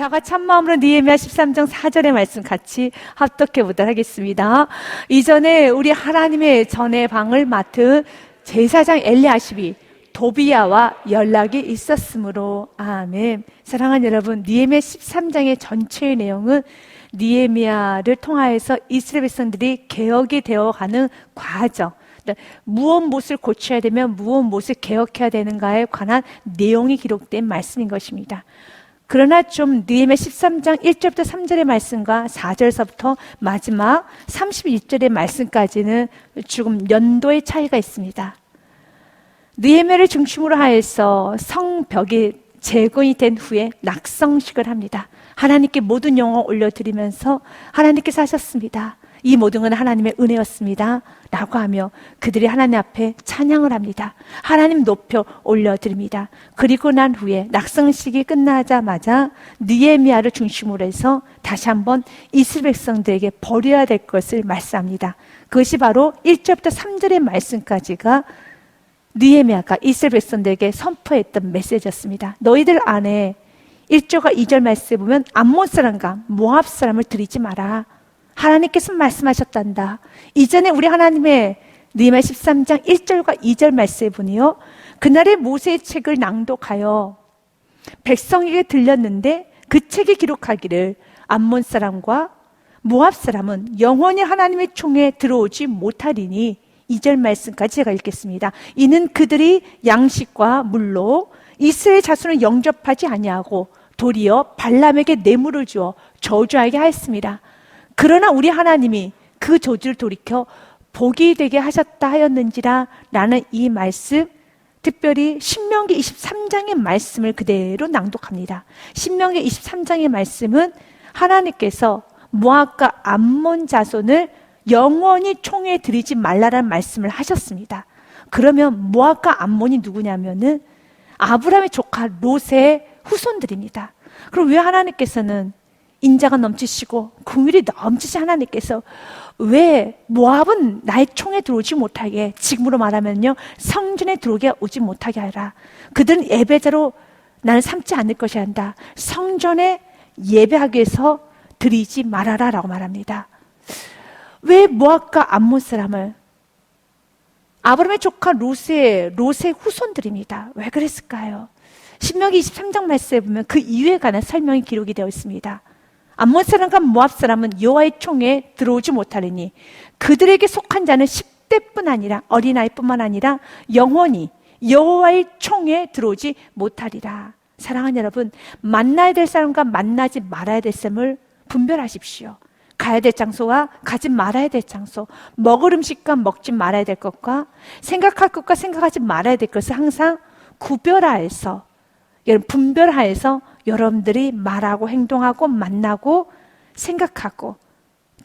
다 같이 한 마음으로 느헤미야 13장 4절의 말씀 같이 합독해 보도록 하겠습니다. 이전에 우리 하나님의 전의 방을 맡은 제사장 엘리야십이 도비야와 연락이 있었으므로. 아멘. 사랑하는 여러분, 느헤미야 13장의 전체의 내용은 느헤미야를 통하여서 이스라엘 백성들이 개혁이 되어가는 과정, 무엇을 고쳐야 되면 무엇을 개혁해야 되는가에 관한 내용이 기록된 말씀인 것입니다. 그러나 좀 느헤미야 13장 1절부터 3절의 말씀과 4절서부터 마지막 31절의 말씀까지는 조금 연도의 차이가 있습니다. 느헤미야를 중심으로 하여서 성벽이 재건이 된 후에 낙성식을 합니다. 하나님께 모든 영광 올려드리면서 하나님께서 하셨습니다, 이 모든 건 하나님의 은혜였습니다 라고 하며 그들이 하나님 앞에 찬양을 합니다. 하나님 높여 올려드립니다. 그리고 난 후에 낙성식이 끝나자마자 느헤미야를 중심으로 해서 다시 한번 이스라엘 백성들에게 버려야 될 것을 말씀합니다. 그것이 바로 1절부터 3절의 말씀까지가 느헤미야가 이스라엘 백성들에게 선포했던 메시지였습니다. 너희들 안에 1절과 2절 말씀에 보면 암몬 사람과 모압 사람을 들이지 마라. 하나님께서 말씀하셨단다. 이전에 우리 하나님의 느헤미야 13장 1절과 2절 말씀에 보니요, 그날의 모세의 책을 낭독하여 백성에게 들렸는데 그 책에 기록하기를 암몬 사람과 모압 사람은 영원히 하나님의 총에 들어오지 못하리니. 2절 말씀까지 제가 읽겠습니다. 이는 그들이 양식과 물로 이스라엘 자손을 영접하지 아니하고 도리어 발람에게 뇌물을 주어 저주하게 하였습니다. 그러나 우리 하나님이 그 저주를 돌이켜 복이 되게 하셨다 하였는지라. 라는 이 말씀, 특별히 신명기 23장의 말씀을 그대로 낭독합니다. 신명기 23장의 말씀은 하나님께서 모압과 암몬 자손을 영원히 총에 들이지 말라라는 말씀을 하셨습니다. 그러면 모압과 암몬이 누구냐면은 아브라함의 조카 롯의 후손들입니다. 그럼 왜 하나님께서는 인자가 넘치시고 긍휼이 넘치신 하나님께서 왜 모압은 나의 총에 들어오지 못하게, 지금으로 말하면요, 성전에 들어오게 오지 못하게 하라. 그들은 예배자로 나는 삼지 않을 것이 한다. 성전에 예배하기 위해서 들이지 말아라 라고 말합니다. 왜 모압과 암몬 사람을? 아브라함의 조카 롯의 후손들입니다. 왜 그랬을까요? 신명기 23장 말씀에 보면 그 이유에 관한 설명이 기록이 되어 있습니다. 암몬 사람과 모압 사람은 여호와의 총에 들어오지 못하리니 그들에게 속한 자는 10대뿐 아니라 어린아이뿐만 아니라 영원히 여호와의 총에 들어오지 못하리라. 사랑하는 여러분, 만나야 될 사람과 만나지 말아야 될 사람을 분별하십시오. 가야 될 장소와 가지 말아야 될 장소, 먹을 음식과 먹지 말아야 될 것과 생각할 것과 생각하지 말아야 될 것을 항상 구별하여서, 분별하여서 여러분들이 말하고 행동하고 만나고 생각하고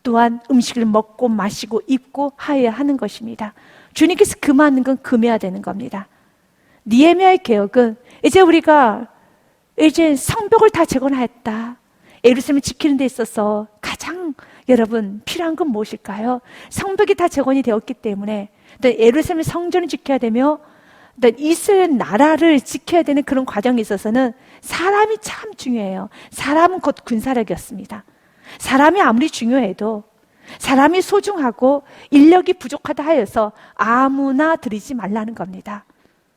또한 음식을 먹고 마시고 입고 하여야 하는 것입니다. 주님께서 금하는 건 금해야 되는 겁니다. 느헤미야의 개혁은 우리가 성벽을 다 재건하였다. 예루살렘을 지키는 데 있어서 가장 여러분 필요한 건 무엇일까요? 성벽이 다 재건이 되었기 때문에 예루살렘 성전을 지켜야 되며 이스라엘 나라를 지켜야 되는 그런 과정에 있어서는 사람이 참 중요해요. 사람은 곧 군사력이었습니다. 사람이 아무리 중요해도 사람이 소중하고 인력이 부족하다 하여서 아무나 들이지 말라는 겁니다.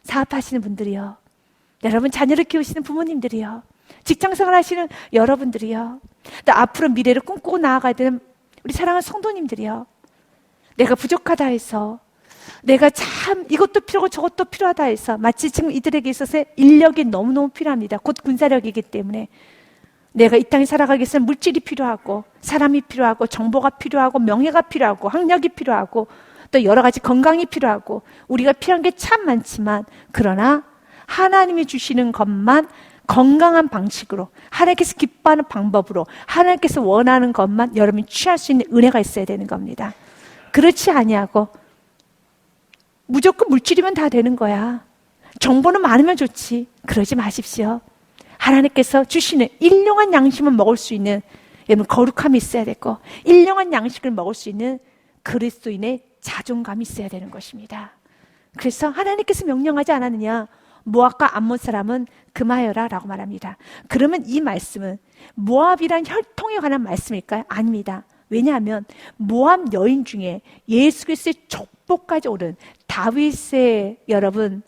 사업하시는 분들이요, 여러분 자녀를 키우시는 부모님들이요, 직장생활 하시는 여러분들이요, 또 앞으로 미래를 꿈꾸고 나아가야 되는 우리 사랑하는 성도님들이요, 내가 부족하다 해서, 내가 참 이것도 필요하고 저것도 필요하다 해서, 마치 지금 이들에게 있어서 인력이 너무너무 필요합니다. 곧 군사력이기 때문에 내가 이 땅에 살아가기 위해서는 물질이 필요하고 사람이 필요하고 정보가 필요하고 명예가 필요하고 학력이 필요하고 또 여러 가지 건강이 필요하고 우리가 필요한 게 참 많지만, 그러나 하나님이 주시는 것만 건강한 방식으로, 하나님께서 기뻐하는 방법으로, 하나님께서 원하는 것만 여러분이 취할 수 있는 은혜가 있어야 되는 겁니다. 그렇지 아니하고 무조건 물질이면 다 되는 거야, 정보는 많으면 좋지, 그러지 마십시오. 하나님께서 주시는 일용한 양식을 먹을 수 있는 여러분 거룩함이 있어야 되고, 일용한 양식을 먹을 수 있는 그리스도인의 자존감이 있어야 되는 것입니다. 그래서 하나님께서 명령하지 않았느냐, 모압과 암몬 사람은 금하여라 라고 말합니다. 그러면 이 말씀은 모압이란 혈통에 관한 말씀일까요? 아닙니다. 왜냐하면 모압 여인 중에 예수 그리스도의 족보까지 오른 다윗의, 여러분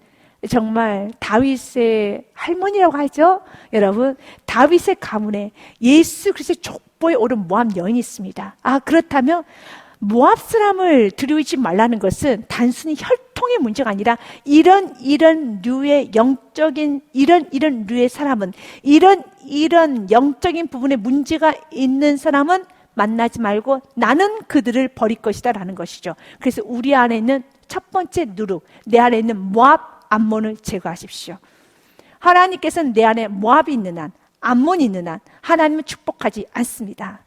정말 다윗의 할머니라고 하죠. 여러분 다윗의 가문에 예수 그리스도의 족보에 오른 모압 여인이 있습니다. 그렇다면 모압 사람을 두려워하지 말라는 것은 단순히 혈통의 문제가 아니라 이런 류의 영적인 이런 류의 사람은 이런 영적인 부분에 문제가 있는 사람은 만나지 말고 나는 그들을 버릴 것이다 라는 것이죠. 그래서 우리 안에 있는 첫 번째 누룩, 내 안에 있는 모압, 암몬을 제거하십시오. 하나님께서는 내 안에 모압이 있는 한, 암몬이 있는 한 하나님은 축복하지 않습니다.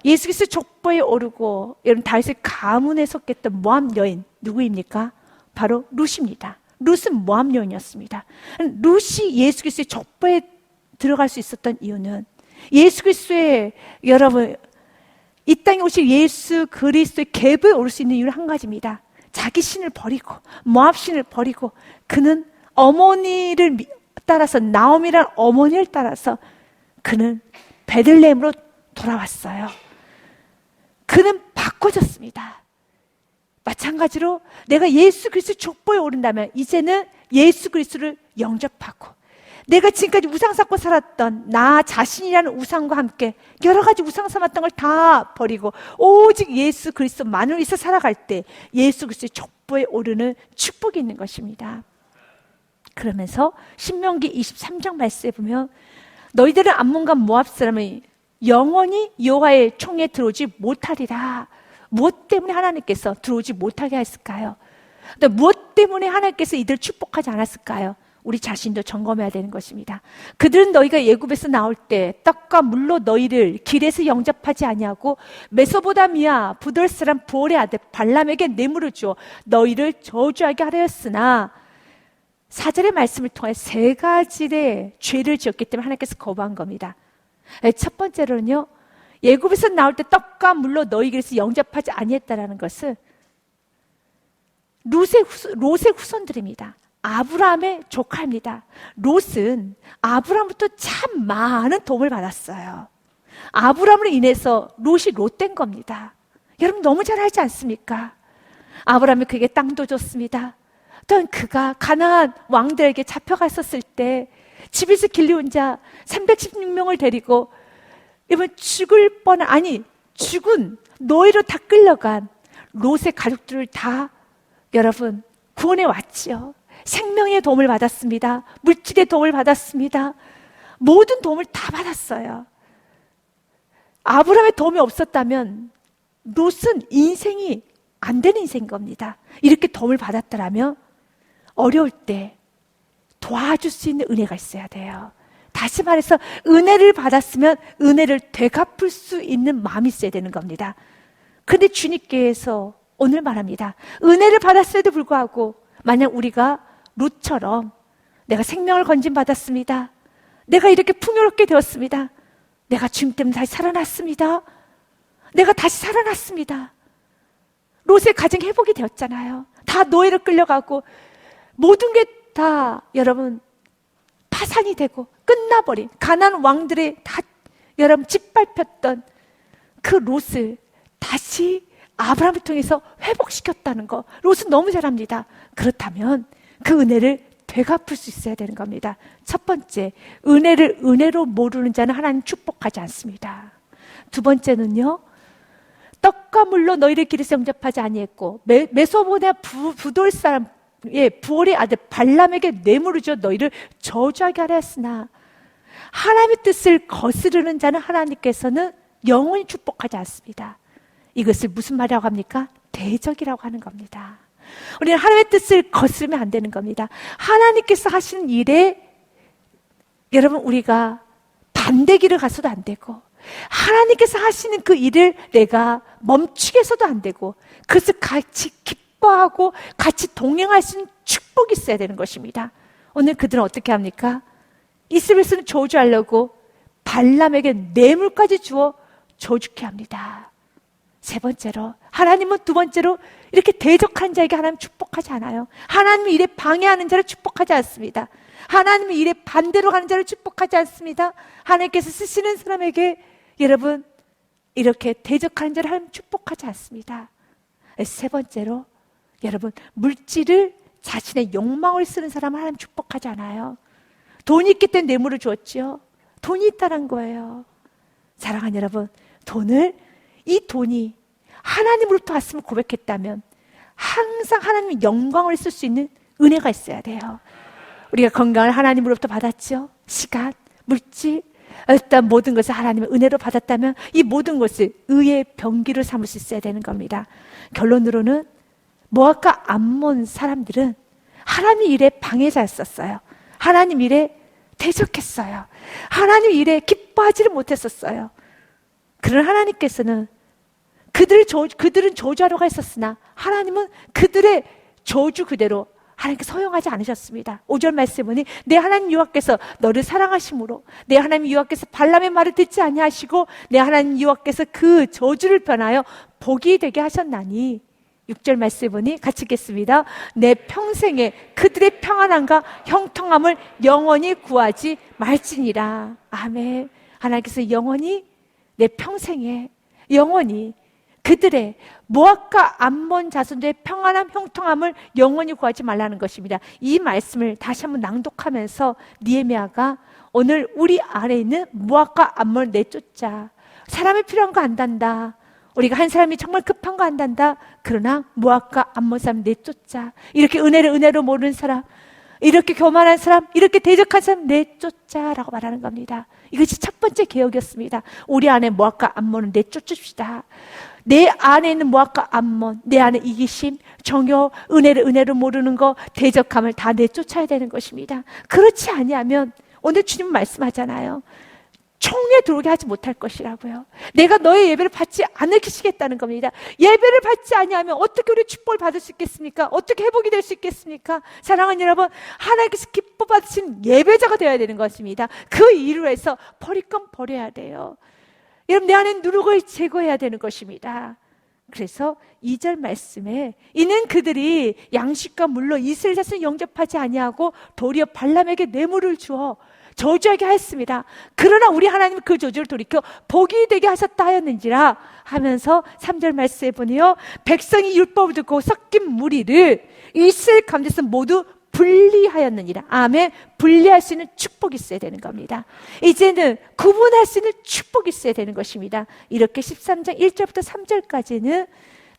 예수 그리스도 족보에 오르고 여러분 다윗의 가문에 속했던 모압 여인 누구입니까? 바로 룻입니다. 룻은 모압 여인이었습니다. 룻이 예수 그리스도의 족보에 들어갈 수 있었던 이유는 예수 그리스도의, 여러분 이 땅에 오실 예수 그리스도의 계보에 오를 수 있는 이유는 한 가지입니다. 자기 신을 버리고 모압 신을 버리고 그는 어머니를 따라서, 나오미라는 어머니를 따라서 그는 베들레헴으로 돌아왔어요. 그는 바꿔졌습니다. 마찬가지로 내가 예수 그리스도 족보에 오른다면 이제는 예수 그리스도를 영접하고 내가 지금까지 우상 삼고 살았던 나 자신이라는 우상과 함께 여러 가지 우상 삼았던 걸 다 버리고 오직 예수 그리스도만을 위해서 살아갈 때 예수 그리스도의 족보에 오르는 축복이 있는 것입니다. 그러면서 신명기 23장 말씀에 보면 너희들은 암몬과 모압 사람이 영원히 여호와의 총에 들어오지 못하리라. 무엇 때문에 하나님께서 들어오지 못하게 했을까요? 무엇 때문에 하나님께서 이들을 축복하지 않았을까요? 우리 자신도 점검해야 되는 것입니다. 그들은 너희가 애굽에서 나올 때 떡과 물로 너희를 길에서 영접하지 아니하고 메소보다미아 부돌 사람 부올의 아들 발람에게 뇌물을 주어 너희를 저주하게 하려였으나 4절의 말씀을 통해 세 가지의 죄를 지었기 때문에 하나님께서 거부한 겁니다. 첫 번째로는요, 애굽에서 나올 때 떡과 물로 너희에게서 영접하지 아니했다라는 것은 롯의 후손들입니다. 아브라함의 조카입니다. 롯은 아브라함부터 참 많은 도움을 받았어요. 아브라함으로 인해서 롯이 롯된 겁니다. 여러분 너무 잘 알지 않습니까? 아브라함이 그에게 땅도 줬습니다. 또한 그가 가나안 왕들에게 잡혀갔었을 때 집에서 길려온 자 316명을 데리고 이번 죽을 뻔한, 아니 죽은 노예로 다 끌려간 롯의 가족들을 다 여러분 구원해 왔지요. 생명의 도움을 받았습니다. 물질의 도움을 받았습니다. 모든 도움을 다 받았어요. 아브라함의 도움이 없었다면 롯은 인생이 안 되는 인생인 겁니다. 이렇게 도움을 받았더라면 어려울 때 도와줄 수 있는 은혜가 있어야 돼요. 다시 말해서 은혜를 받았으면 은혜를 되갚을 수 있는 마음이 있어야 되는 겁니다. 그런데 주님께서 오늘 말합니다. 은혜를 받았음에도 불구하고 만약 우리가 룻처럼 내가 생명을 건진받았습니다. 내가 이렇게 풍요롭게 되었습니다. 내가 주님 때문에 다시 살아났습니다. 내가 다시 살아났습니다. 롯의 가정이 회복이 되었잖아요. 다 노예로 끌려가고 모든 게 다 여러분 파산이 되고 끝나버린 가나안 왕들의 다 여러분 짓밟혔던 그 롯을 다시 아브라함을 통해서 회복시켰다는 거 롯은 너무 잘합니다. 그렇다면 그 은혜를 되갚을 수 있어야 되는 겁니다. 첫 번째, 은혜를 은혜로 모르는 자는 하나님 축복하지 않습니다. 두 번째는요, 떡과 물로 너희를 길에서 영접하지 아니했고 메소보다미아 부돌 사람 부올의 아들 발람에게 뇌물을 줘 너희를 저주하게 하려 했으나 하나님의 뜻을 거스르는 자는 하나님께서는 영원히 축복하지 않습니다. 이것을 무슨 말이라고 합니까? 대적이라고 하는 겁니다. 우리는 하나님의 뜻을 거스르면 안 되는 겁니다. 하나님께서 하시는 일에 여러분 우리가 반대길을 가서도 안 되고 하나님께서 하시는 그 일을 내가 멈추게 해서도 안 되고 그것을 같이 기뻐하고 같이 동행할 수 있는 축복이 있어야 되는 것입니다. 오늘 그들은 어떻게 합니까? 이스라엘에서는 저주하려고 발람에게 뇌물까지 주어 저주케 합니다. 세 번째로 하나님은 두 번째로 이렇게 대적한 자에게 하나님 축복하지 축복하지 않아요. 하나님의 일에 방해하는 자를 축복하지 않습니다. 하나님의 일에 반대로 가는 자를 축복하지 않습니다. 하나님께서 쓰시는 사람에게 여러분 이렇게 대적하는 자를 하나님 축복하지 않습니다. 세 번째로 여러분 물질을 자신의 욕망을 쓰는 사람을 하나님 축복하지 않아요. 돈이 있기 때문에 뇌물을 주었죠. 돈이 있다는 거예요. 사랑하는 여러분, 이 돈이 하나님으로부터 왔음을 고백했다면 항상 하나님의 영광을 쓸 수 있는 은혜가 있어야 돼요. 우리가 건강을 하나님으로부터 받았죠. 시간, 물질, 일단 모든 것을 하나님의 은혜로 받았다면 이 모든 것을 의의 병기로 삼을 수 있어야 되는 겁니다. 결론으로는 모압과 암몬 사람들은 하나님 일에 방해자였었어요. 하나님 일에 대적했어요. 하나님 일에 기뻐하지를 못했었어요. 그러나 하나님께서는 그들은 저주하려고 했었으나 하나님은 그들의 저주 그대로 하나님께서 허용하지 않으셨습니다. 5절 말씀에 보니 내 하나님 여호와께서 너를 사랑하심으로 내 하나님 여호와께서 발람의 말을 듣지 아니하시고 내 하나님 여호와께서 그 저주를 변하여 복이 되게 하셨나니 6절 말씀에 보니 같이 읽겠습니다. 내 평생에 그들의 평안함과 형통함을 영원히 구하지 말지니라. 아멘. 하나님께서 영원히 내 평생에 영원히 그들의 모압과 암몬 자손들의 평안함, 형통함을 영원히 구하지 말라는 것입니다. 이 말씀을 다시 한번 낭독하면서 느헤미야가 오늘 우리 안에 있는 모압과 암몬을 내쫓자. 사람이 필요한 거 안단다. 우리가 한 사람이 정말 급한 거 안단다. 그러나 모압과 암몬 사람 내쫓자. 이렇게 은혜로 모르는 사람, 이렇게 교만한 사람, 이렇게 대적한 사람 내쫓자라고 말하는 겁니다. 이것이 첫 번째 개혁이었습니다. 우리 안에 모압과 암몬을 내쫓읍시다. 내 안에 있는 모압과 암몬, 내 안에 이기심, 정욕, 은혜로 모르는 거, 대적함을 다 내쫓아야 되는 것입니다. 그렇지 아니하면 오늘 주님 말씀하잖아요. 총에 들어오게 하지 못할 것이라고요. 내가 너의 예배를 받지 않으시겠다는 겁니다. 예배를 받지 아니하면 어떻게 우리 축복을 받을 수 있겠습니까? 어떻게 회복이 될 수 있겠습니까? 사랑하는 여러분, 하나님께서 기뻐 받으신 예배자가 되어야 되는 것입니다. 그 일을 해서 버릴 건 버려야 돼요. 여러분, 내 안에 누룩을 제거해야 되는 것입니다. 그래서 2절 말씀에 이는 그들이 양식과 물로 이스라엘 자손을 영접하지 아니하고 도리어 발람에게 뇌물을 주어 저주하게 하였습니다. 그러나 우리 하나님은 그 저주를 돌이켜 복이 되게 하셨다 하였는지라 하면서 3절 말씀에 보니요, 백성이 율법을 듣고 섞인 무리를 이스라엘 가운데서 모두 분리하였느니라. 아멘. 분리할 수 있는 축복이 있어야 되는 겁니다. 이제는 구분할 수 있는 축복이 있어야 되는 것입니다. 이렇게 13장 1절부터 3절까지는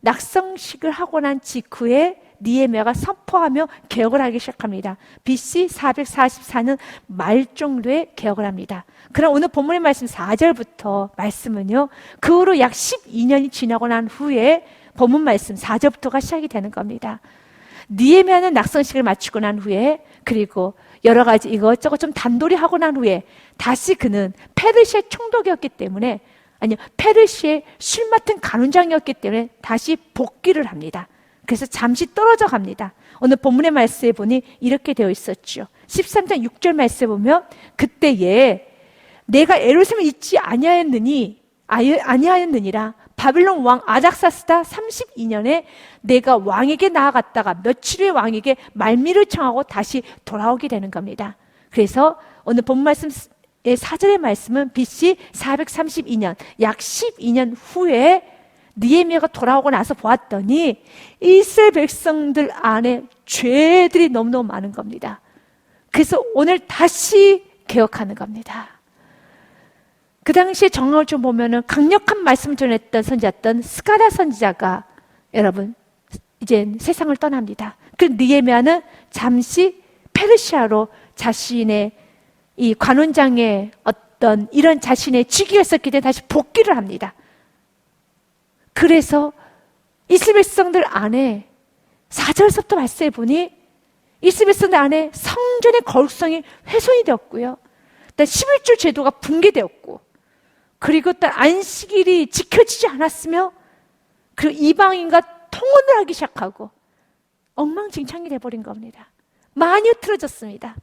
낙성식을 하고 난 직후에 느헤미야가 선포하며 개혁을 하기 시작합니다. BC 444년 말 정도에 개혁을 합니다. 그럼 오늘 본문의 말씀 4절부터 말씀은요, 그 후로 약 12년이 지나고 난 후에 본문 말씀 4절부터가 시작이 되는 겁니다. 느헤미야는 낙성식을 마치고 난 후에, 그리고 여러 가지 이것저것 좀 단돌이 하고 난 후에 다시 그는 페르시아의 총독이었기 때문에, 페르시아의 술 맡은 간원장이었기 때문에 다시 복귀를 합니다. 그래서 잠시 떨어져 갑니다. 오늘 본문의 말씀에 보니 이렇게 되어 있었죠. 13장 6절 말씀에 보면 그때에 내가 에루살렘을 잊지 아니하였느니라. 바빌론 왕 아닥사스다 32년에 내가 왕에게 나아갔다가 며칠 후에 왕에게 말미를 청하고 다시 돌아오게 되는 겁니다. 그래서 오늘 본 말씀 4절의 말씀은 BC 432년 약 12년 후에 느헤미야가 돌아오고 나서 보았더니 이스라엘 백성들 안에 죄들이 너무너무 많은 겁니다. 그래서 오늘 다시 개혁하는 겁니다. 그 당시에 정황을 좀 보면은 강력한 말씀을 전했던 선지자였던 스가랴 선지자가 여러분 이제 세상을 떠납니다. 그 느헤미야는 잠시 페르시아로 자신의 이 관원장의 어떤 이런 자신의 직위가 있었기 때문에 다시 복귀를 합니다. 그래서 이스라엘 백성들 안에 4절서부터 말씀해 보니 이스라엘 백성들 안에 성전의 거룩성이 훼손이 되었고요. 일단 11조 제도가 붕괴되었고, 그리고 또 안식일이 지켜지지 않았으며, 그리고 이방인과 통혼을 하기 시작하고 엉망진창이 돼버린 겁니다. 많이 흐트러졌습니다.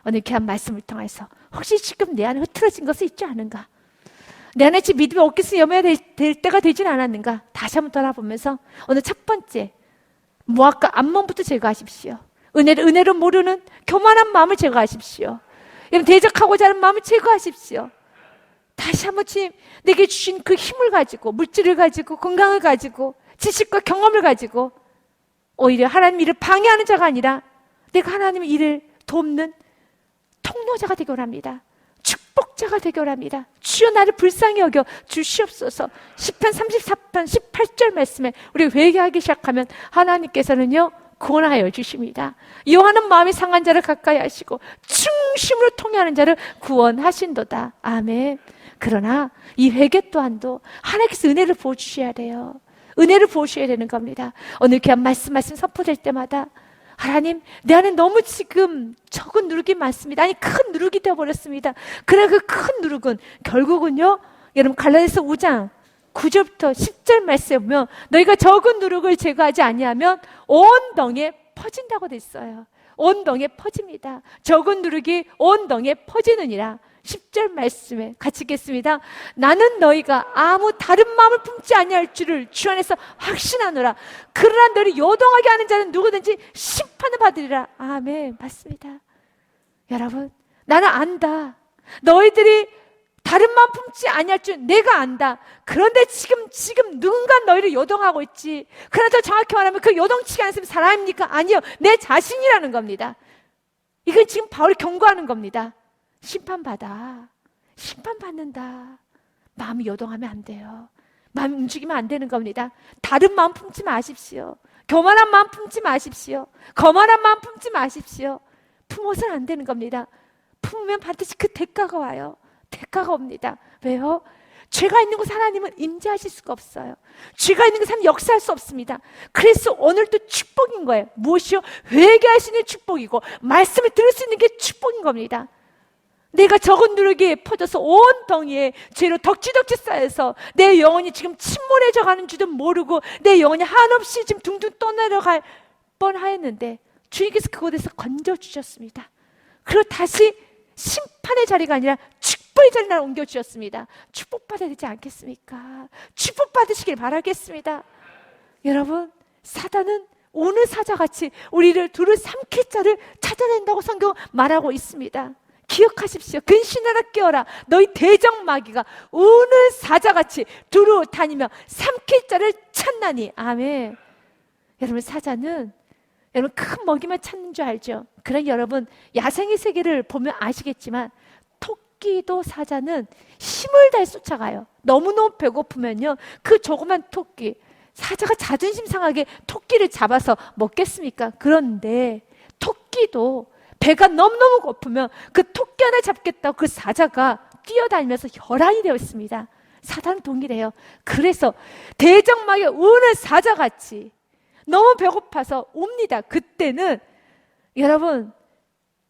오늘 귀한 말씀을 통해서 혹시 지금 내 안에 흐트러진 것이 있지 않은가? 내 안에 지금 믿음이 없겠으니 염려될 때가 되진 않았는가? 다시 한번 돌아보면서 오늘 첫 번째, 모압과 암몬부터 제거하십시오. 은혜를 모르는 교만한 마음을 제거하십시오. 여러분, 대적하고자 하는 마음을 제거하십시오. 다시 한번 주님, 내게 주신 그 힘을 가지고, 물질을 가지고, 건강을 가지고, 지식과 경험을 가지고 오히려 하나님 일을 방해하는 자가 아니라 내가 하나님의 일을 돕는 통로자가 되기 원합니다. 축복자가 되기 원합니다. 주여 나를 불쌍히 여겨 주시옵소서. 시편 34편 18절 말씀에 우리 회개하기 시작하면 하나님께서는요 구원하여 주십니다. 요하는 마음이 상한 자를 가까이 하시고 중심으로 통해하는 자를 구원하신도다. 아멘. 그러나 이 회개 또한도 하나님께서 은혜를 부어주셔야 돼요. 은혜를 부어주셔야 되는 겁니다. 오늘 귀한 말씀 선포될 때마다 하나님, 내 안에 너무 지금 적은 누룩이 많습니다. 아니, 큰 누룩이 되어버렸습니다. 그래, 그 큰 누룩은 결국은요, 여러분 갈라디아서 5장 9절부터 10절 말씀에 보면 너희가 적은 누룩을 제거하지 아니하면 온 덩이에 퍼진다고 돼 있어요. 온 덩이에 퍼집니다. 적은 누룩이 온 덩이에 퍼지느니라. 10절 말씀에 같이 읽겠습니다. 나는 너희가 아무 다른 마음을 품지 아니할 줄을 주 안에서 확신하노라. 그러나 너를 요동하게 하는 자는 누구든지 심판을 받으리라. 아멘. 맞습니다. 여러분, 나는 안다. 너희들이 다른 마음 품지 아니할 줄 내가 안다. 그런데 지금 누군가 너희를 요동하고 있지. 그러나 더 정확히 말하면 그 요동치게 하는 사람이 사람입니까? 아니요. 내 자신이라는 겁니다. 이건 지금 바울이 경고하는 겁니다. 심판받는다. 마음이 요동하면 안 돼요. 마음이 움직이면 안 되는 겁니다. 다른 마음 품지 마십시오. 교만한 마음 품지 마십시오. 거만한 마음 품지 마십시오. 품어서는 안 되는 겁니다. 품으면 반드시 그 대가가 와요. 대가가 옵니다. 왜요? 죄가 있는 곳 하나님은 임재하실 수가 없어요. 죄가 있는 곳 하나님 역사할 수 없습니다. 그래서 오늘도 축복인 거예요. 무엇이요? 회개할 수 있는 축복이고 말씀을 들을 수 있는 게 축복인 겁니다. 내가 적은 누룩이 퍼져서 온 덩이에 죄로 덕지덕지 쌓여서 내 영혼이 지금 침몰해져 가는 줄도 모르고 내 영혼이 한없이 지금 둥둥 떠내려갈 뻔하였는데 주님께서 그곳에서 건져주셨습니다. 그리고 다시 심판의 자리가 아니라 축복의 자리로 옮겨주셨습니다. 축복받아야 되지 않겠습니까? 축복받으시길 바라겠습니다. 여러분, 사단은 오늘 사자같이 우리를 두루 삼킬 자를 찾아낸다고 성경 말하고 있습니다. 기억하십시오. 근신하라 깨어라. 너희 대적마귀가 오늘 사자같이 두루 다니며 삼킬 자를 찾나니. 아멘. 여러분, 사자는 여러분 큰 먹이만 찾는 줄 알죠? 그러나 여러분 야생의 세계를 보면 아시겠지만 토끼도 사자는 힘을 다해 쫓아가요. 너무너무 배고프면요 그 조그만 토끼, 사자가 자존심 상하게 토끼를 잡아서 먹겠습니까? 그런데 토끼도 배가 너무너무 고프면 그 토끼 하나 잡겠다고 그 사자가 뛰어다니면서 혈안이 되어 있습니다. 사단은 동일해요. 그래서 대적마귀 오늘 사자같이 너무 배고파서 옵니다. 그때는 여러분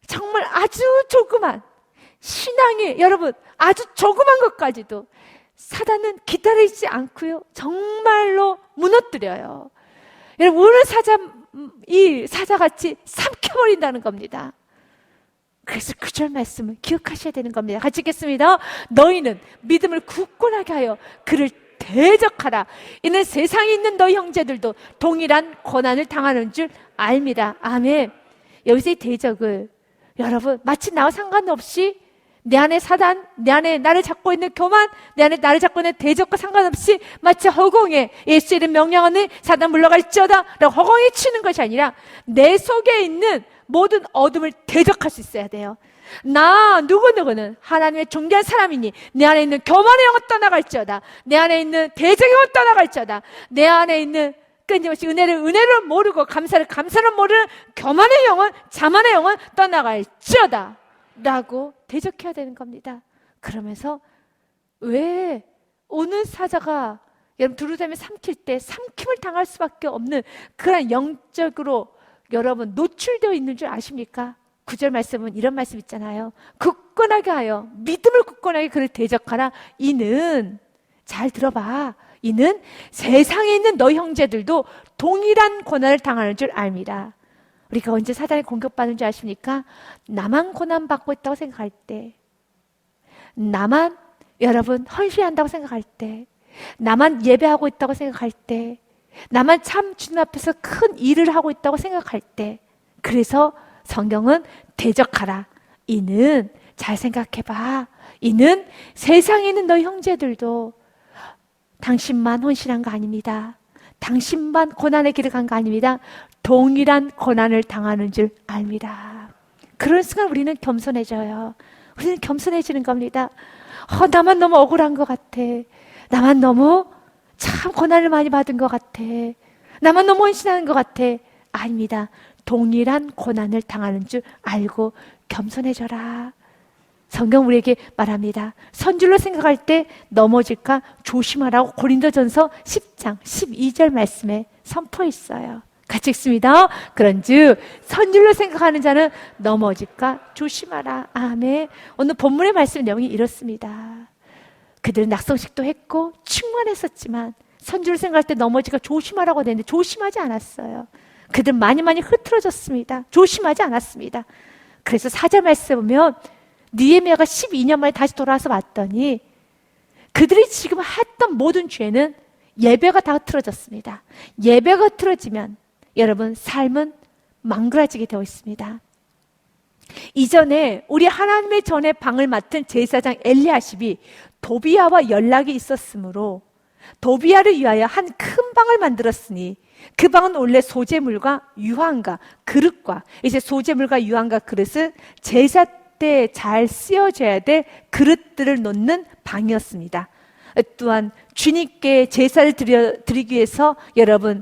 정말 아주 조그만 신앙이 여러분 아주 조그만 것까지도 사단은 기다리지 않고요 정말로 무너뜨려요. 여러분 오늘 이 사자같이 삼켜버린다는 겁니다. 그래서 구절 말씀을 기억하셔야 되는 겁니다. 같이 읽겠습니다. 너희는 믿음을 굳건하게 하여 그를 대적하라. 이는 세상에 있는 너희 형제들도 동일한 고난을 당하는 줄 압니다. 아멘. 여기서 이 대적을 여러분 마치 나와 상관없이 내 안에 사단, 내 안에 나를 잡고 있는 교만, 내 안에 나를 잡고 있는 대적과 상관없이 마치 허공에 예수의 이름 명령하는 사단 물러갈지어다 라고 허공에 치는 것이 아니라 내 속에 있는 모든 어둠을 대적할 수 있어야 돼요. 나 누구누구는 하나님의 존귀한 사람이니 내 안에 있는 교만의 영은 떠나갈지어다. 내 안에 있는 대적의 영은 떠나갈지어다. 내 안에 있는 끊임없이 은혜를 모르고 감사를 모르는 교만의 영은 자만의 영은 떠나갈지어다 라고 대적해야 되는 겁니다. 그러면서 왜 오늘 사자가 여러분 두루다니며 삼킬 때 삼킴을 당할 수밖에 없는 그런 영적으로 여러분 노출되어 있는 줄 아십니까? 9절 말씀은 이런 말씀 있잖아요. 굳건하게 하여 믿음을 굳건하게 그를 대적하라. 이는 잘 들어봐. 이는 세상에 있는 너희 형제들도 동일한 고난을 당하는 줄 압니다. 우리가 언제 사단에 공격받는 줄 아십니까? 나만 고난받고 있다고 생각할 때, 나만 여러분 헌신한다고 생각할 때, 나만 예배하고 있다고 생각할 때, 나만 참 주님 앞에서 큰 일을 하고 있다고 생각할 때, 그래서 성경은 대적하라. 이는 잘 생각해봐. 이는 세상에 있는 너희 형제들도 당신만 혼신한 거 아닙니다. 당신만 고난의 길을 간 거 아닙니다. 동일한 고난을 당하는 줄 압니다. 그런 순간 우리는 겸손해져요. 우리는 겸손해지는 겁니다. 나만 너무 억울한 것 같아. 나만 너무 참 고난을 많이 받은 것 같아. 나만 너무 헌신하는 것 같아. 아닙니다. 동일한 고난을 당하는 줄 알고 겸손해져라. 성경 우리에게 말합니다. 선줄로 생각할 때 넘어질까 조심하라고 고린도전서 10장 12절 말씀에 선포했어요. 같이 읽습니다. 그런즉 선줄로 생각하는 자는 넘어질까 조심하라. 아멘. 오늘 본문의 말씀 내용이 이렇습니다. 그들은 낙성식도 했고 충만했었지만 선줄로 생각할 때 넘어질까 조심하라고 했는데 조심하지 않았어요. 그들은 많이 흐트러졌습니다. 조심하지 않았습니다. 그래서 4절 말씀에 보면 느헤미야가 12년 만에 다시 돌아와서 봤더니 그들이 지금 했던 모든 죄는 예배가 다 흐트러졌습니다. 예배가 흐트러지면 여러분 삶은 망가지게 되어 있습니다. 이전에 우리 하나님의 전에 방을 맡은 제사장 엘리야십이 도비야와 연락이 있었으므로 도비야를 위하여 한 큰 방을 만들었으니 그 방은 원래 소재물과 유황과 그릇과, 이제 소재물과 유황과 그릇은 제사 때 잘 쓰여져야 될 그릇들을 놓는 방이었습니다. 또한 주님께 제사를 드리기 위해서 여러분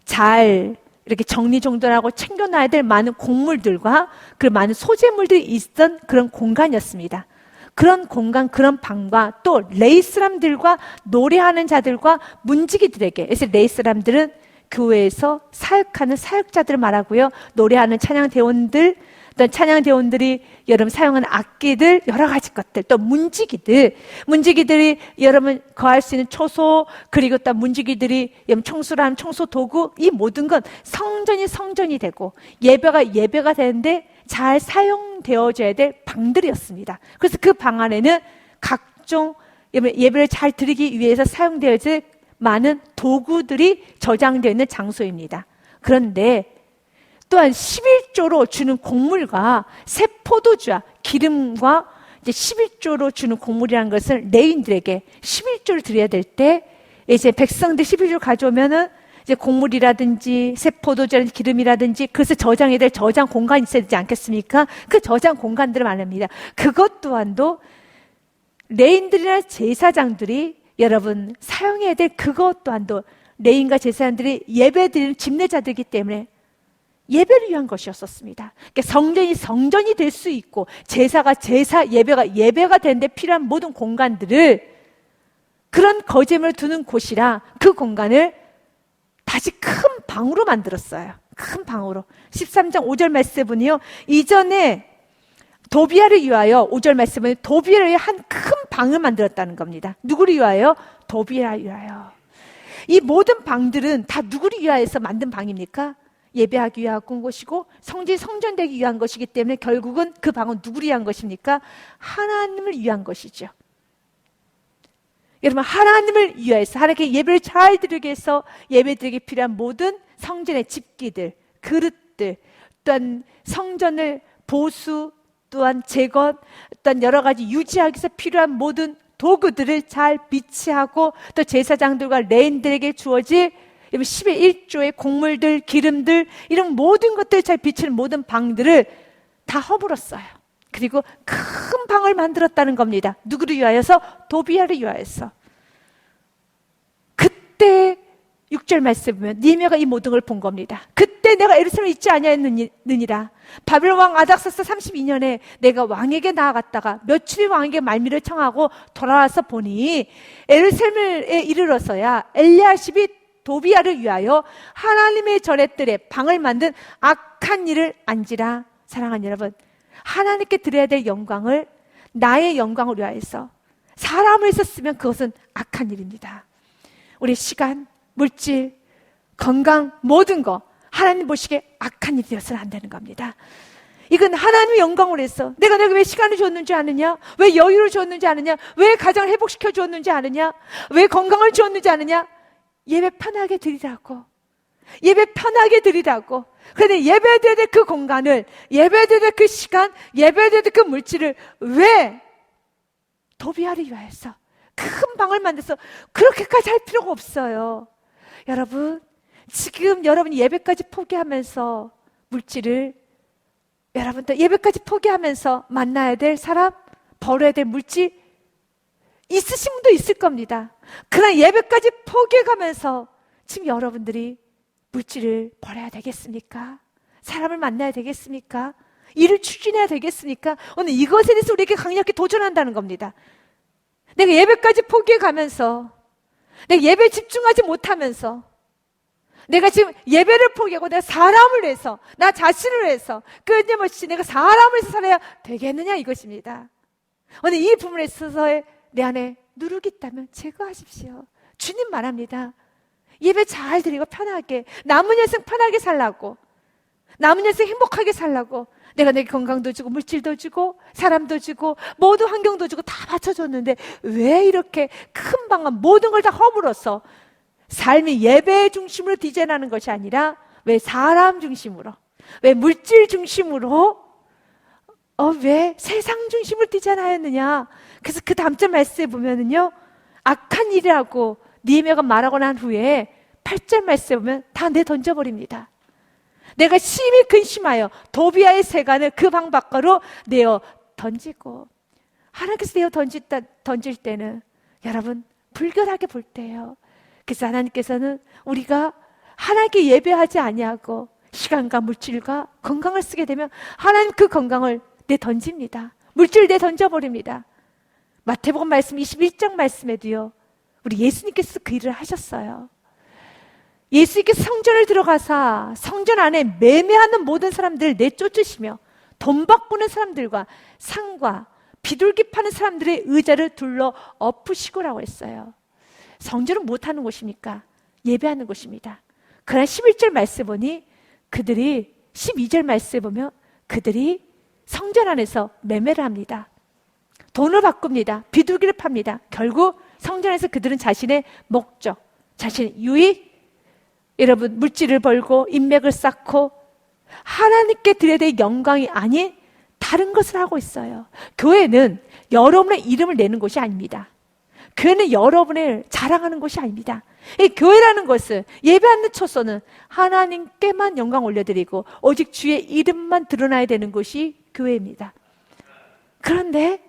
잘 이렇게 정리정돈하고 챙겨놔야 될 많은 곡물들과 그 많은 소재물들이 있던 그런 공간이었습니다. 그런 공간, 그런 방과 또 레위 사람들과 노래하는 자들과 문지기들에게, 그래서 레위 사람들은 교회에서 사역하는 사역자들을 말하고요, 노래하는 찬양대원들, 또 찬양대원들이 여러분 사용하는 악기들, 여러 가지 것들, 또 문지기들이 여러분 거할 수 있는 초소, 그리고 또 문지기들이 청소를 하는 청소 도구, 이 모든 건 성전이 되고 예배가 되는데 잘 사용되어져야 될 방들이었습니다. 그래서 그 방 안에는 각종 예배를 잘 드리기 위해서 사용되어질 많은 도구들이 저장되어 있는 장소입니다. 그런데 또한 11조로 주는 곡물과 새 포도주와 기름과 이제 11조로 주는 곡물이라는 것을 레위인들에게 11조를 드려야 될 때, 이제 백성들 11조를 가져오면은 이제 곡물이라든지 새 포도주라든지 기름이라든지 그것을 저장해야 될 저장 공간이 있어야 되지 않겠습니까? 그 저장 공간들을 말합니다. 그것 또한도 레위인들이나 제사장들이 여러분 사용해야 될 그것 또한도 레위인과 제사장들이 예배드리는 집례자들이기 때문에 예배를 위한 것이었었습니다. 그러니까 성전이 될 수 있고 예배가 되는데 필요한 모든 공간들을 그런 거제물을 두는 곳이라 그 공간을 다시 큰 방으로 만들었어요. 큰 방으로. 13장 5절 말씀은요, 이전에 도비야를 위하여 5절 말씀은 도비야를 위해 한 큰 방을 만들었다는 겁니다. 누구를 위하여? 도비야를 위하여. 이 모든 방들은 다 누구를 위하여서 만든 방입니까? 예배하기 위한 곳이고 성전되기 위한 것이기 때문에 결국은 그 방은 누구를 위한 것입니까? 하나님을 위한 것이죠. 여러분, 하나님을 위해서 하나님께 예배를 잘 드리기 위해서 예배드리기 필요한 모든 성전의 집기들, 그릇들, 또한 성전을 보수, 또한 재건, 또한 여러 가지 유지하기 위해서 필요한 모든 도구들을 잘 비치하고 또 제사장들과 레인들에게 주어질 11조의 곡물들, 기름들, 이런 모든 것들을 잘 비치는 모든 방들을 다 허물었어요. 그리고 큰 방을 만들었다는 겁니다. 누구를 위하여서? 도비야를 위하여서. 그때 6절 말씀 보면 느헤미야가 이 모든 걸 본 겁니다. 그때 내가 예루살렘에 있지 아니하였느니라. 바벨론 왕 아닥사스 32년에 내가 왕에게 나아갔다가 며칠이 왕에게 말미를 청하고 돌아와서 보니 예루살렘에 이르러서야 엘리야십이 도비야를 위하여 하나님의 전했들의 방을 만든 악한 일을 안지라. 사랑하는 여러분, 하나님께 드려야 될 영광을 나의 영광을 위하여서 사람을 썼으면 그것은 악한 일입니다. 우리 시간, 물질, 건강, 모든 거 하나님 보시기에 악한 일이 되어서는 안 되는 겁니다. 이건 하나님의 영광을 위해서 내가 왜 시간을 줬는지 아느냐? 왜 여유를 줬는지 아느냐? 왜 가정을 회복시켜 주었는지 아느냐? 왜 건강을 주었는지 아느냐? 예배 편하게 드리라고. 예배 편하게 드리라고. 그런데 예배 드릴 때 그 공간을, 예배 드릴 때 그 시간, 예배 드릴 때 그 물질을 왜 도비아를 위하여서 큰 방을 만들어서 그렇게까지 할 필요가 없어요. 여러분, 지금 여러분이 예배까지 포기하면서 물질을, 여러분들 예배까지 포기하면서 만나야 될 사람, 벌어야 될 물질 있으신 분도 있을 겁니다. 그러나 예배까지 포기해가면서 지금 여러분들이 물질을 벌어야 되겠습니까? 사람을 만나야 되겠습니까? 일을 추진해야 되겠습니까? 오늘 이것에 대해서 우리에게 강력히 도전한다는 겁니다. 내가 예배까지 포기해가면서, 내가 예배에 집중하지 못하면서, 내가 지금 예배를 포기하고 내가 사람을 위해서, 나 자신을 위해서 끊임없이 내가 사람을 위해서 살아야 되겠느냐, 이것입니다. 오늘 이 부분에 있어서의 내 안에 누룩이 있다면 제거하십시오. 주님 말합니다. 예배 잘 드리고 편하게, 남은 인생 편하게 살라고, 남은 인생 행복하게 살라고 내가 내게 건강도 주고 물질도 주고 사람도 주고 모든 환경도 주고 다 받쳐줬는데 왜 이렇게 큰 방안 모든 걸 다 허물어서 삶이 예배 중심으로 디자인하는 것이 아니라 왜 사람 중심으로, 왜 물질 중심으로, 왜 세상 중심으로 디자인하였느냐. 그래서 그 다음 절 말씀에 보면은요, 악한 일이라고 느헤미야가 말하고 난 후에 8절 말씀에 보면 다 내던져버립니다. 내가 심히 근심하여 도비아의 세간을 그 방 밖으로 내어 던지고. 하나님께서 내어 던질 때는 여러분 불결하게 볼 때예요. 그래서 하나님께서는 우리가 하나님께 예배하지 아니하고 시간과 물질과 건강을 쓰게 되면 하나님 그 건강을 내던집니다. 물질을 내던져버립니다. 마태복음 말씀 21장 말씀에도요, 우리 예수님께서 그 일을 하셨어요. 예수님께서 성전을 들어가사 성전 안에 매매하는 모든 사람들을 내쫓으시며 돈 바꾸는 사람들과 상과 비둘기 파는 사람들의 의자를 둘러 엎으시고라고 했어요. 성전은 못하는 곳입니까? 예배하는 곳입니다. 그러나 11절 말씀에 보니 그들이, 12절 말씀에 보면 그들이 성전 안에서 매매를 합니다. 돈을 바꿉니다. 비둘기를 팝니다. 결국 성전에서 그들은 자신의 목적, 자신의 유익, 여러분 물질을 벌고 인맥을 쌓고 하나님께 드려야 될 영광이 아닌 다른 것을 하고 있어요. 교회는 여러분의 이름을 내는 곳이 아닙니다. 교회는 여러분을 자랑하는 곳이 아닙니다. 이 교회라는 것은, 예배하는 초소는 하나님께만 영광 올려드리고 오직 주의 이름만 드러나야 되는 곳이 교회입니다. 그런데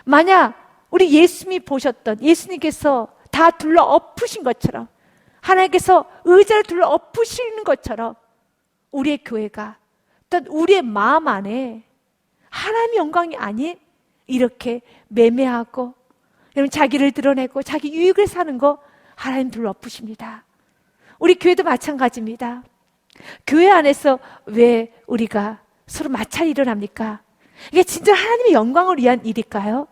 만약 우리 예수님이 보셨던, 예수님께서 다 둘러 엎으신 것처럼, 하나님께서 의자를 둘러 엎으시는 것처럼 우리의 교회가, 어떤 우리의 마음 안에 하나님의 영광이 아닌 이렇게 매매하고 여러분 자기를 드러내고 자기 유익을 사는 거 하나님 둘러 엎으십니다. 우리 교회도 마찬가지입니다. 교회 안에서 왜 우리가 서로 마찰이 일어납니까? 이게 진짜 하나님의 영광을 위한 일일까요?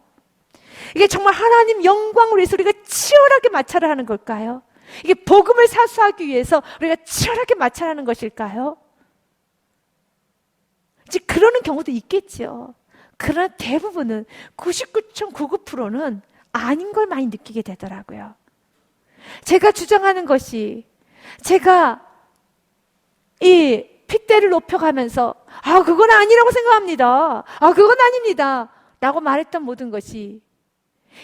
이게 정말 하나님 영광을 위해서 우리가 치열하게 마찰을 하는 걸까요? 이게 복음을 사수하기 위해서 우리가 치열하게 마찰하는 것일까요? 이제 그러는 경우도 있겠죠. 그러나 대부분은 99.99%는 아닌 걸 많이 느끼게 되더라고요. 제가 주장하는 것이, 제가 이 핏대를 높여가면서 그건 아니라고 생각합니다. 그건 아닙니다 라고 말했던 모든 것이,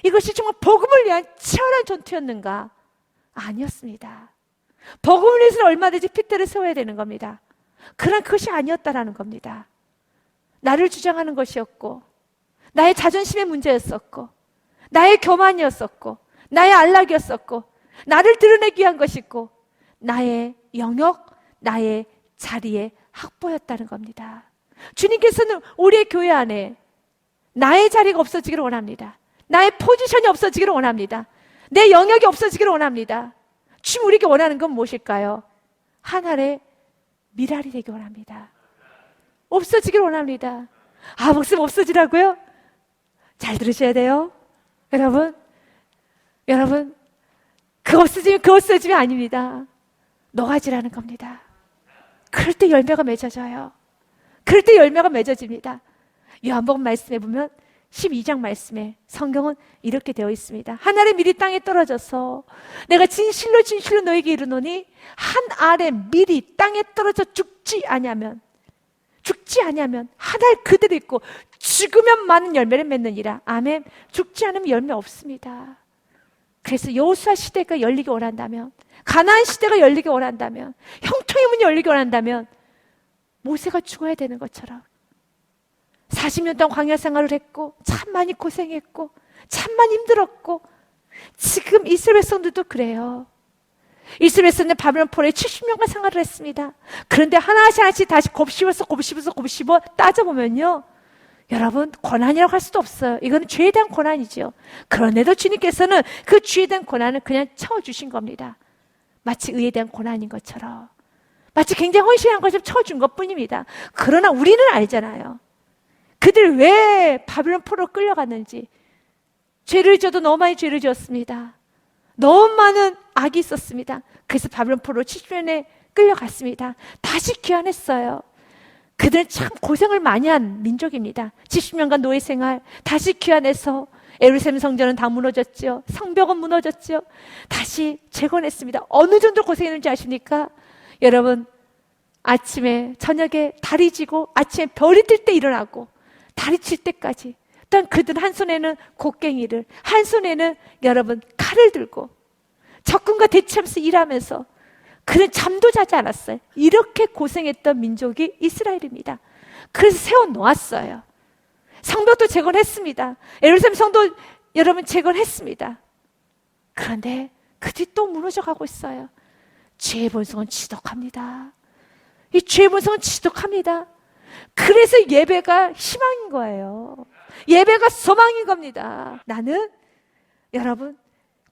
이것이 정말 복음을 위한 치열한 전투였는가? 아니었습니다. 복음을 위해서는 얼마든지 핏대를 세워야 되는 겁니다. 그러나 그것이 아니었다라는 겁니다. 나를 주장하는 것이었고, 나의 자존심의 문제였었고, 나의 교만이었었고, 나의 안락이었었고, 나를 드러내기 위한 것이고, 나의 영역, 나의 자리의 확보였다는 겁니다. 주님께서는 우리의 교회 안에 나의 자리가 없어지기를 원합니다. 나의 포지션이 없어지기를 원합니다. 내 영역이 없어지기를 원합니다. 주님 우리에게 원하는 건 무엇일까요? 하늘의 미랄이 되기 원합니다. 없어지기를 원합니다. 목숨 없어지라고요? 잘 들으셔야 돼요. 여러분, 그 없어지면 아닙니다. 녹아지라는 겁니다. 그럴 때 열매가 맺어져요. 그럴 때 열매가 맺어집니다. 요한복음 말씀해 보면 12장 말씀에 성경은 이렇게 되어 있습니다. 한 알의 밀이 땅에 떨어져서 내가 진실로 진실로 너에게 이르노니 한 알의 밀이 땅에 떨어져 죽지 아니하면 한 알 그대로 있고 죽으면 많은 열매를 맺느니라. 아멘. 죽지 않으면 열매 없습니다. 그래서 여호수아 시대가 열리기 원한다면, 가나안 시대가 열리기 원한다면, 형통의 문이 열리기 원한다면 모세가 죽어야 되는 것처럼 40년 동안 광야 생활을 했고 참 많이 고생했고 참 많이 힘들었고, 지금 이스라엘 백성들도 그래요. 이스라엘 백성은 바벨론 포로에 70년간 생활을 했습니다. 그런데 하나씩 다시 곱씹어 따져보면요, 여러분, 고난이라고 할 수도 없어요. 이건 죄에 대한 고난이죠. 그런데도 주님께서는 그 죄에 대한 고난을 그냥 쳐주신 겁니다. 마치 의에 대한 고난인 것처럼, 마치 굉장히 헌신한 것처럼 쳐준 것뿐입니다. 그러나 우리는 알잖아요. 그들 왜 바벨론 포로로 끌려갔는지. 죄를 지어도 너무 많이 죄를 지었습니다. 너무 많은 악이 있었습니다. 그래서 바벨론 포로로 70년에 끌려갔습니다. 다시 귀환했어요. 그들은 참 고생을 많이 한 민족입니다. 70년간 노예 생활, 다시 귀환해서 예루살렘 성전은 다 무너졌죠. 성벽은 무너졌죠. 다시 재건했습니다. 어느 정도 고생했는지 아십니까? 여러분, 아침에 저녁에 달이 지고 아침에 별이 뜰 때 일어나고 달이 칠 때까지, 또한 그들은 한 손에는 곡괭이를, 한 손에는 여러분 칼을 들고 적군과 대치하면서 일하면서 그는 잠도 자지 않았어요. 이렇게 고생했던 민족이 이스라엘입니다. 그래서 세워놓았어요. 성벽도 재건했습니다. 예루살렘 성도 여러분 재건했습니다. 그런데 그들이 또 무너져가고 있어요. 죄의 본성은 지독합니다. 이 죄의 본성은 지독합니다. 그래서 예배가 희망인 거예요. 예배가 소망인 겁니다. 나는 여러분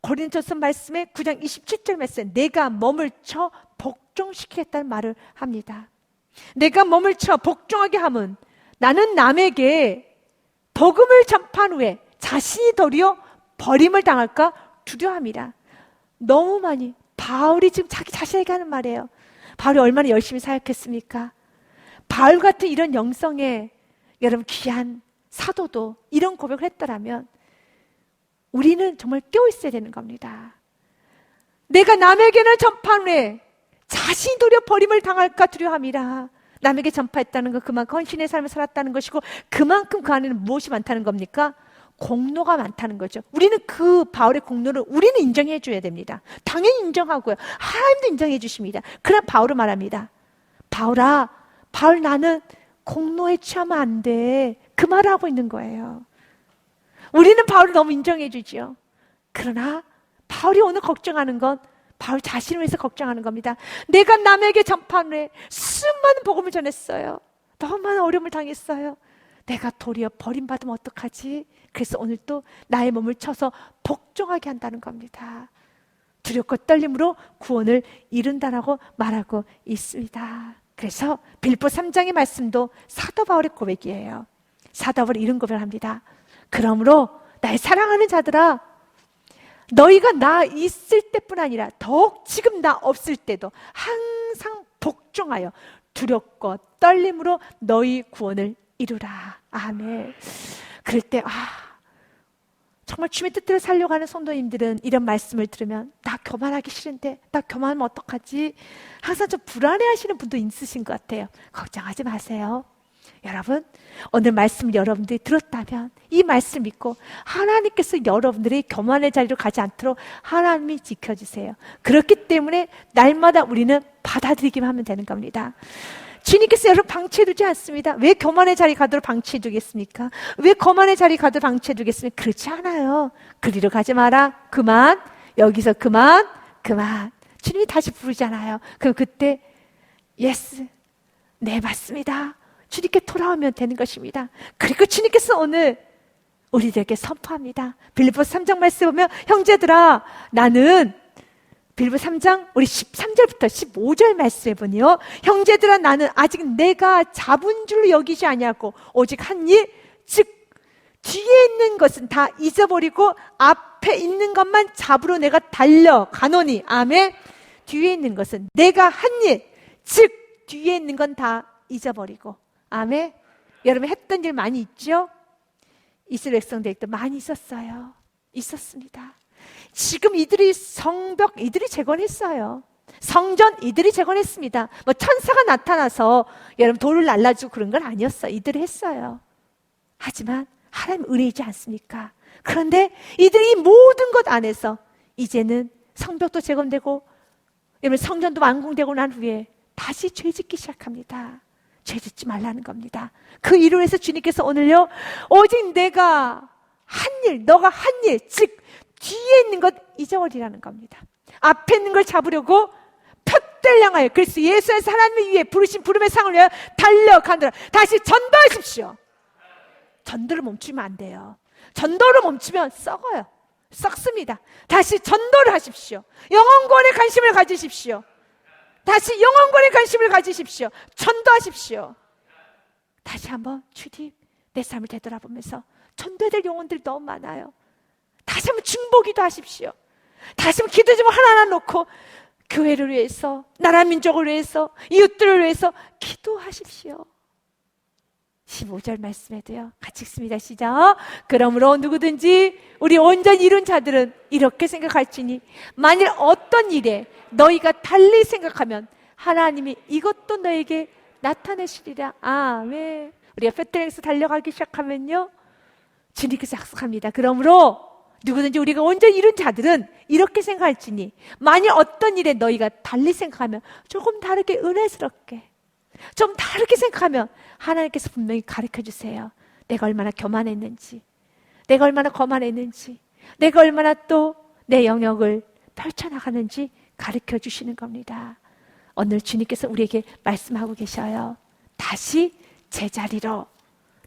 고린도서 말씀에 9장 27절 말씀에 내가 몸을 쳐 복종시키겠다는 말을 합니다. 내가 몸을 쳐 복종하게 함은 나는 남에게 복음을 전파한 후에 자신이 도리어 버림을 당할까 두려워합니다. 너무 많이 바울이 지금 자기 자신에게 하는 말이에요. 바울이 얼마나 열심히 사역했습니까? 바울 같은 이런 영성의 여러분 귀한 사도도 이런 고백을 했더라면 우리는 정말 깨어있어야 되는 겁니다. 내가 남에게는 전파한 후에 자신이 도리어 버림을 당할까 두려워함이라. 남에게 전파했다는 건 그만큼 헌신의 삶을 살았다는 것이고, 그만큼 그 안에는 무엇이 많다는 겁니까? 공로가 많다는 거죠. 우리는 그 바울의 공로를 우리는 인정해 줘야 됩니다. 당연히 인정하고요. 하나님도 인정해 주십니다. 그러나 바울은 말합니다. 바울아, 바울 나는 공로에 취하면 안 돼. 그 말을 하고 있는 거예요. 우리는 바울을 너무 인정해 주죠. 그러나 바울이 오늘 걱정하는 건 바울 자신을 위해서 걱정하는 겁니다. 내가 남에게 전파한 후에 수많은 복음을 전했어요. 너무 많은 어려움을 당했어요. 내가 도리어 버림받으면 어떡하지? 그래서 오늘 또 나의 몸을 쳐서 복종하게 한다는 겁니다. 두렵고 떨림으로 구원을 이룬다라고 말하고 있습니다. 그래서 빌립보 3장의 말씀도 사도 바울의 고백이에요. 사도 바울이 이런 고백을 합니다. 그러므로 나의 사랑하는 자들아, 너희가 나 있을 때뿐 아니라 더욱 지금 나 없을 때도 항상 복종하여 두렵고 떨림으로 너희 구원을 이루라. 아멘. 그럴 때 정말 주님의 뜻대로 살려고 하는 성도님들은 이런 말씀을 들으면 나 교만하기 싫은데, 나 교만하면 어떡하지? 항상 좀 불안해하시는 분도 있으신 것 같아요. 걱정하지 마세요. 여러분, 오늘 말씀을 여러분들이 들었다면 이 말씀 믿고 하나님께서 여러분들이 교만의 자리로 가지 않도록 하나님이 지켜주세요. 그렇기 때문에 날마다 우리는 받아들이기만 하면 되는 겁니다. 주님께서 여러분 방치해두지 않습니다. 왜 교만의 자리 가도록 방치해두겠습니까? 왜 거만의 자리 가도록 방치해두겠습니까? 그렇지 않아요. 그리로 가지 마라. 그만. 여기서 그만. 주님이 다시 부르잖아요. 그럼 그때 예스, 네 맞습니다. 주님께 돌아오면 되는 것입니다. 그리고 주님께서 오늘 우리들에게 선포합니다. 빌립보서 3장 말씀 보면 형제들아, 나는 빌립보 3장 우리 13절부터 15절 말씀에 보니요, 형제들아 나는 아직 내가 잡은 줄로 여기지 아니하고 오직 한 일, 즉 뒤에 있는 것은 다 잊어버리고 앞에 있는 것만 잡으러 내가 달려가노니. 아멘. 뒤에 있는 것은 내가 한 일, 즉 뒤에 있는 건 다 잊어버리고. 아멘. 여러분 했던 일 많이 있죠? 이스라엘 백성들도 많이 있었어요. 있었습니다. 지금 이들이 성벽 이들이 재건했어요. 성전 이들이 재건했습니다. 뭐 천사가 나타나서 여러분 돌을 날라주고 그런 건 아니었어요. 이들이 했어요. 하지만 하나님 은혜이지 않습니까? 그런데 이들이 모든 것 안에서 이제는 성벽도 재건되고 여러분 성전도 완공되고 난 후에 다시 죄짓기 시작합니다. 죄짓지 말라는 겁니다. 그 이유로 해서 주님께서 오늘요, 오직 내가 한 일, 너가 한 일, 즉 뒤에 있는 것 잊어버리라는 겁니다. 앞에 있는 걸 잡으려고 푯대를 향하여 그리스도 예수 안에서 하나님의 위에 부르신 부름의 상을 위하여 달려가느라 다시 전도하십시오. 전도를 멈추면 안 돼요. 전도를 멈추면 썩어요. 썩습니다. 다시 전도를 하십시오. 영혼구원에 관심을 가지십시오. 다시 영혼구원에 관심을 가지십시오. 전도하십시오. 다시 한번 주님 내 삶을 되돌아보면서 전도해야 될 영혼들이 너무 많아요. 다시 한번 중보기도 하십시오. 다시 한번 기도 제목 하나하나 놓고 교회를 위해서, 나라 민족을 위해서, 이웃들을 위해서 기도하십시오. 15절 말씀에도요, 같이 읽습니다. 시작. 그러므로 누구든지 우리 온전히 이룬 자들은 이렇게 생각할지니 만일 어떤 일에 너희가 달리 생각하면 하나님이 이것도 너에게 나타내시리라. 아멘. 우리가 베들레헴에서 달려가기 시작하면요, 주님께서 약속합니다. 그러므로 누구든지 우리가 온전히 이룬 자들은 이렇게 생각할지니 만일 어떤 일에 너희가 달리 생각하면, 조금 다르게 은혜스럽게 좀 다르게 생각하면 하나님께서 분명히 가르쳐 주세요. 내가 얼마나 교만했는지, 내가 얼마나 거만했는지, 내가 얼마나 또 내 영역을 펼쳐나가는지 가르쳐 주시는 겁니다. 오늘 주님께서 우리에게 말씀하고 계셔요. 다시 제자리로,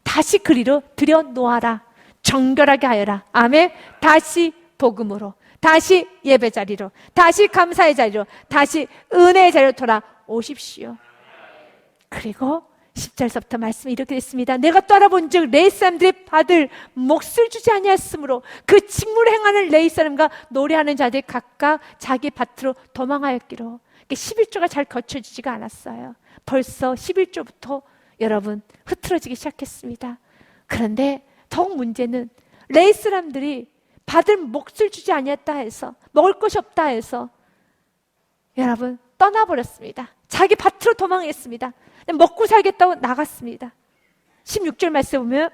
다시 그리로 들여놓아라. 정결하게 하여라. 아멘. 다시 복음으로, 다시 예배 자리로, 다시 감사의 자리로, 다시 은혜의 자리로 돌아오십시오. 그리고 10절서부터 말씀이 이렇게 됐습니다. 내가 또 알아본 즉 레위 사람들이 받을 몫을 주지 아니하였으므로 그 직무를 행하는 레위 사람과 노래하는 자들이 각각 자기 밭으로 도망하였기로. 11조가 잘 거쳐지지가 않았어요. 벌써 11조부터 여러분 흐트러지기 시작했습니다. 그런데 더욱 문제는 레위 사람들이 받을 몫을 주지 아니했다 해서, 먹을 것이 없다 해서 여러분 떠나버렸습니다. 자기 밭으로 도망했습니다. 먹고 살겠다고 나갔습니다. 16절 말씀에 보면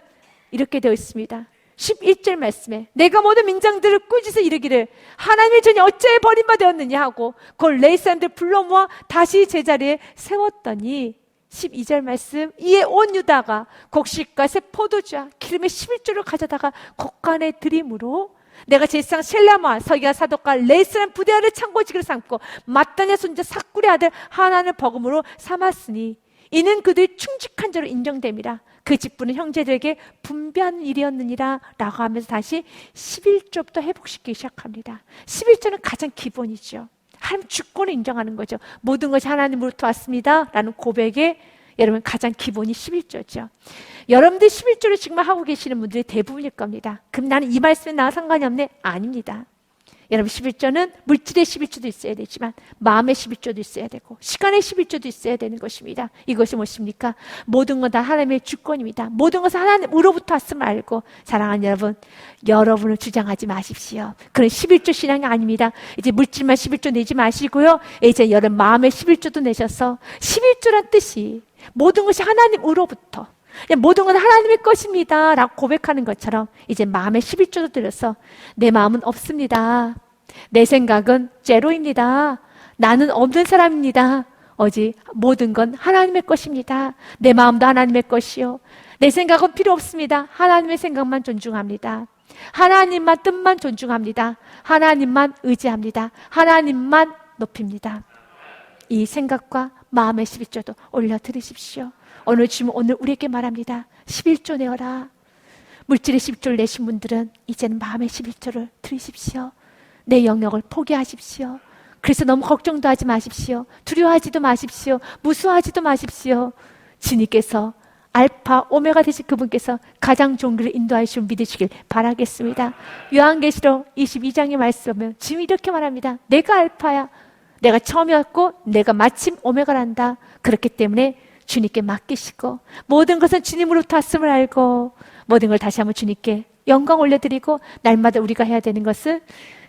이렇게 되어 있습니다. 11절 말씀에 내가 모든 민장들을 꾸짖어 이르기를 하나님의 전이 어찌해 버림받았느냐 하고 그걸 레위 사람들 불러 모아 다시 제자리에 세웠더니 12절 말씀, 이에 온 유다가 곡식과 새 포도주와 기름의 11조를 가져다가 곡간에 드림으로 내가 제사장 셀라마 서기가 사독과 레위 사람 부대하를 창고지기로 삼고 마따냐 손자 삭굴의 아들 하나를 버금으로 삼았으니 이는 그들이 충직한 자로 인정됨이라. 그 직분은 형제들에게 분배하는 일이었느니라 라고 하면서 다시 11조부터 회복시키기 시작합니다. 11조는 가장 기본이죠. 하나님 주권을 인정하는 거죠. 모든 것이 하나님으로부터 왔습니다 라는 고백에 여러분 가장 기본이 11조죠. 여러분들 11조를 지금 하고 계시는 분들이 대부분일 겁니다. 그럼 나는 이 말씀에 나와 상관이 없네? 아닙니다. 여러분 11조는 물질의 11조도 있어야 되지만 마음의 11조도 있어야 되고 시간의 11조도 있어야 되는 것입니다. 이것이 무엇입니까? 모든 건 다 하나님의 주권입니다. 모든 것은 하나님으로부터 왔음을 알고 사랑하는 여러분, 여러분을 주장하지 마십시오. 그런 11조 신앙이 아닙니다. 이제 물질만 11조 내지 마시고요, 이제 여러분 마음의 11조도 내셔서 11조란 뜻이 모든 것이 하나님으로부터, 모든 건 하나님의 것입니다 라고 고백하는 것처럼 이제 마음의 11조도 들여서 내 마음은 없습니다, 내 생각은 제로입니다, 나는 없는 사람입니다, 오직 모든 건 하나님의 것입니다, 내 마음도 하나님의 것이요, 내 생각은 필요 없습니다, 하나님의 생각만 존중합니다, 하나님만 뜻만 존중합니다, 하나님만 의지합니다, 하나님만 높입니다. 이 생각과 마음의 11조도 올려드리십시오. 오늘 주님 오늘 우리에게 말합니다. 11조 내어라. 물질의 11조를 내신 분들은 이제는 마음의 11조를 드리십시오. 내 영역을 포기하십시오. 그래서 너무 걱정도 하지 마십시오. 두려워하지도 마십시오. 무수하지도 마십시오. 주님께서 알파 오메가 되신 그분께서 가장 좋은 길을 인도하시면 믿으시길 바라겠습니다. 요한계시록 22장의 말씀을 지금 이렇게 말합니다. 내가 알파야, 내가 처음이었고 내가 마침 오메가란다. 그렇기 때문에 주님께 맡기시고 모든 것은 주님으로부터 왔음을 알고 모든 걸 다시 한번 주님께 영광 올려드리고, 날마다 우리가 해야 되는 것은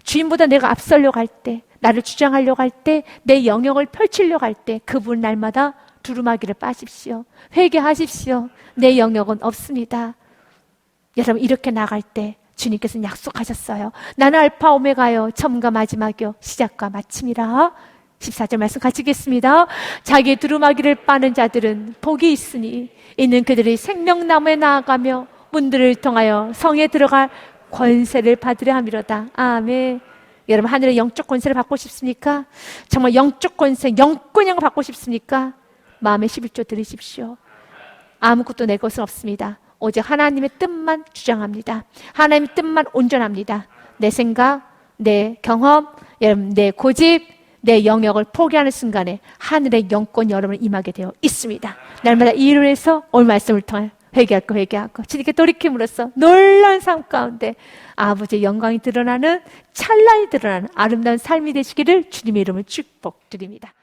주님보다 내가 앞서려고 할 때, 나를 주장하려고 할 때, 내 영역을 펼치려고 할 때 그분 날마다 두루마기를 빠십시오. 회개하십시오. 내 영역은 없습니다. 여러분, 이렇게 나갈 때 주님께서는 약속하셨어요. 나는 알파 오메가요, 처음과 마지막이요, 시작과 마침이라. 14절 말씀 같이 읽겠습니다. 자기의 두루마기를 빠는 자들은 복이 있으니 이는 그들이 생명나무에 나아가며 문들을 통하여 성에 들어갈 권세를 받으려 함이로다. 아멘. 여러분, 하늘의 영적 권세를 받고 싶습니까? 정말 영적 권세, 영권형을 받고 싶습니까? 마음의 11조 드리십시오. 아무것도 내 것은 없습니다. 오직 하나님의 뜻만 주장합니다. 하나님의 뜻만 온전합니다. 내 생각, 내 경험, 여러분, 내 고집, 내 영역을 포기하는 순간에 하늘의 영권 여러분을 임하게 되어 있습니다. 날마다 이 일을 해서 오늘 말씀을 통해 회개하고 주님께 돌이킴으로써 놀라운 삶 가운데 아버지의 영광이 드러나는, 찬란히 드러나는 아름다운 삶이 되시기를 주님의 이름으로 축복드립니다.